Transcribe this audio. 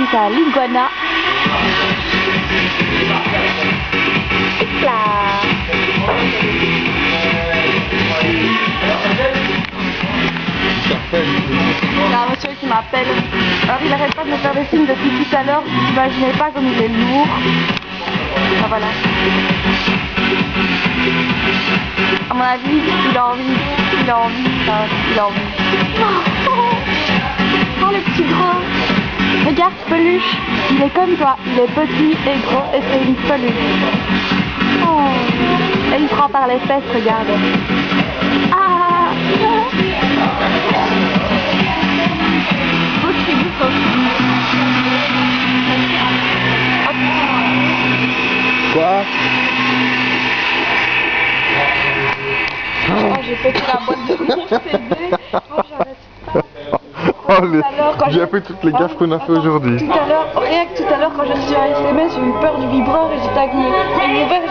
suis à l'iguana. Là. Il y a un monsieur qui m'appelle. Alors il arrête pas de me faire des signes depuis tout à l'heure. Vous n'imaginez pas comme il est lourd. Ah voilà. À mon avis, il a envie. Il a envie. Il a envie. Oh le petit gros. Regarde peluche. Il est comme toi. Il est petit et gros et c'est une peluche. Oh. Et il prend par les fesses, regarde. Ah. Quoi? Oh, j'ai pété la boîte de mon CD. Oh, j'arrête pas. Oh, j'ai appris toutes les gaffes qu'on a fait aujourd'hui. Tout à l'heure, rien que tout à l'heure, quand je suis à SMS, j'ai eu peur du vibreur et j'ai tagué une nouvelle.